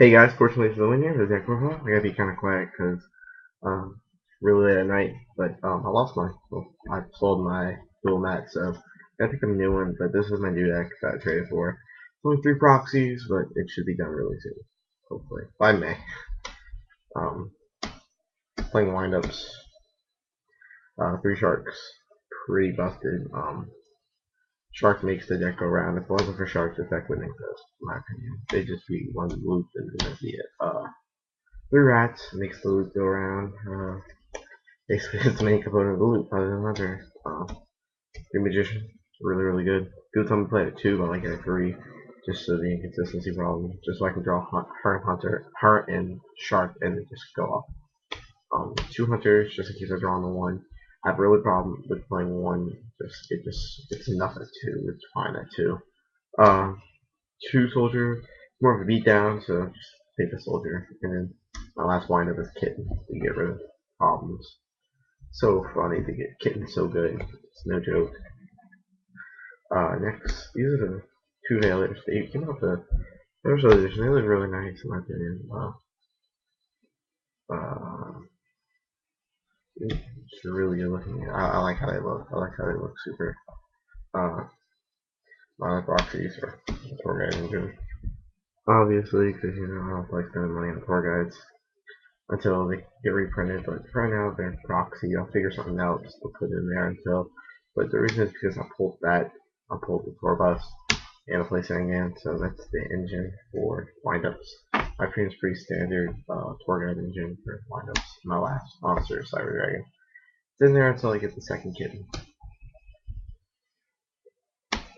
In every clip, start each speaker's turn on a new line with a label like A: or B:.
A: Hey guys, fortunately for the win here, the deck profile. I gotta be kind of quiet because really late at night, but I lost I sold my dual mat, so I gotta pick up a new one. But this is my new deck that I traded for. It's only 3 proxies, but it should be done really soon, hopefully by May. Um, Playing windups, 3 sharks, pretty busted. Shark makes the deck go round. If it wasn't for sharks, the deck wouldn't exist, in my opinion. They'd just be one loop and that'd be it. 3 rats makes the loop go around. Basically, it's the main component of the loop, other than other. 3 magician, really good. People tell me to play it at 2, but I like it at 3, just so the inconsistency problem, just so I can draw Heart and Shark, and then just go off. 2 hunters, just in case I draw on the 1. I have a really problem with playing 1. It's enough at 2. It's fine at 2. 2 soldier, more of a beatdown, so just take the soldier, and then my last windup is kitten to get rid of problems. So funny to get kitten so good. It's no joke. Next, these are the 2 Veilers. They came out the first edition. They look really nice in my opinion. It's really good looking. I like how they look. I like how they look super. My proxies are tour guide engine. Obviously, because I don't like spending money on tour guides until they get reprinted. But for right now, they're proxy. I'll figure something out just to put in there until. But the reason is because I pulled the tour bus and a placing again, so that's the engine for windups. My opinion is pretty standard tour guide engine for windups. My last monster, Cyber Dragon. It's in there until I get the second kitten.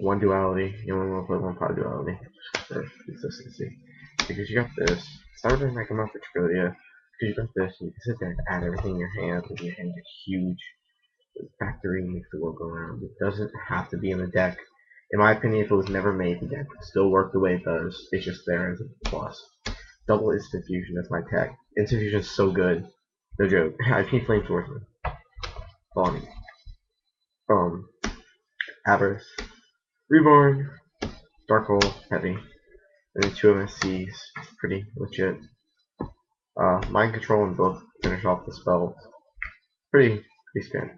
A: 1 duality, you only want to play 1 pod duality for consistency. Because you got this, Cyber Dragon might come out for Trilia. Because you got this, you can sit there and add everything in your hand, and your hand gets huge. The factory makes the world go around. It doesn't have to be in the deck. In my opinion, if it was never made, the deck would still work the way it does. It's just there as a plus. Double Instant Fusion, that's my tech. Instant Fusion is so good. No joke. I need Flame Swordsman. Bonnie. Avarice. Reborn. Dark Hole, heavy. And then 2 MSCs. Pretty legit. Mind Control and both finish off the spell. Pretty standard.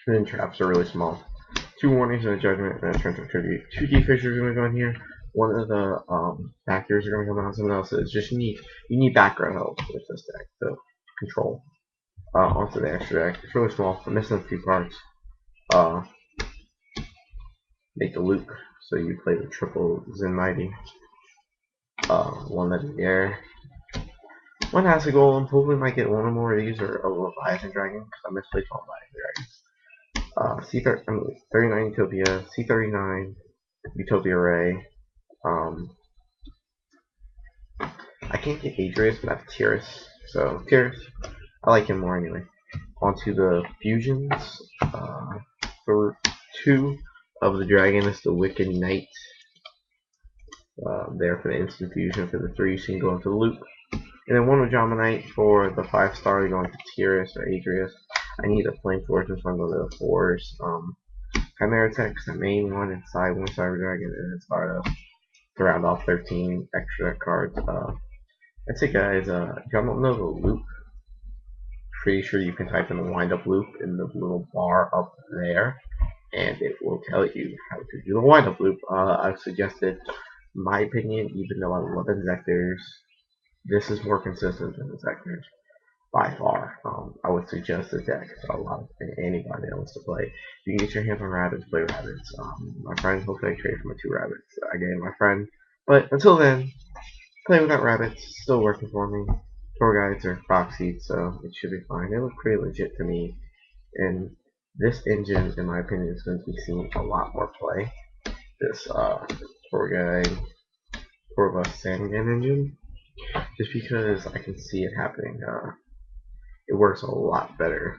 A: And then traps are really small. 2 warnings and a judgment and a transfer tribute. 2 defishers are going to go in here. One of the factors are going to come out. Something else is just you need background help with this deck. So control. Onto the extra deck. It's really small. I'm missing a few parts. Make the loop. So you play the triple Zen Mighty. 1 Legendary. 1 Acid Golem. Hopefully might get 1 or more of these or a Leviathan Dragon because I misplayed 12 Leviathan Dragons. C39 Utopia, C39 Utopia Ray. I can't get Adrius, but I have Tyrus. So Tyrus, I like him more anyway. Onto the fusions. For 2 of the dragon is the Wicked Knight. There for the instant fusion. For the 3, you can go into the loop. And then 1 with Jama Knight for the 5-star, going to Tyrus or Adrius. I need a Flame Fortress, so I'm going to the 4s. Chimera Text, the main one, inside 1 Cyber Dragon, and then Stardust to round off 13 extra cards. That's it, guys. If y'all don't know the loop, pretty sure you can type in the wind up loop in the little bar up there, and it will tell you how to do the wind up loop. I've suggested, in my opinion, even though I love Inzectors, this is more consistent than Inzectors. By far, I would suggest this deck to a lot of anybody that wants to play. If you can get your hands on rabbits, play rabbits. My friend hopefully I trade for my 2 rabbits I gave my friend. But until then, play without rabbits, still working for me. Tour guides are proxied, so it should be fine. They look pretty legit to me. And this engine, in my opinion, is going to be seeing a lot more play. This tour guide, tour bus Sandman engine. Just because I can see it happening. It works a lot better.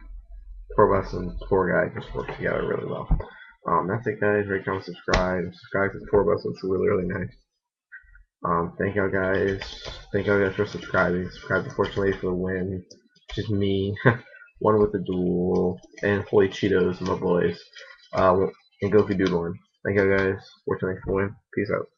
A: Tour bus and tour guide just work together really well. That's it, guys. Rate, comment, subscribe. Subscribe to the tour bus. It's really nice. Thank y'all guys. Thank y'all guys for subscribing. Subscribe to Fortune Lady for the win. Just me. 1 with the duel. And Holy Cheetos, my boys. And Goku Doodling. Thank y'all guys. Fortune Lady for the win. Peace out.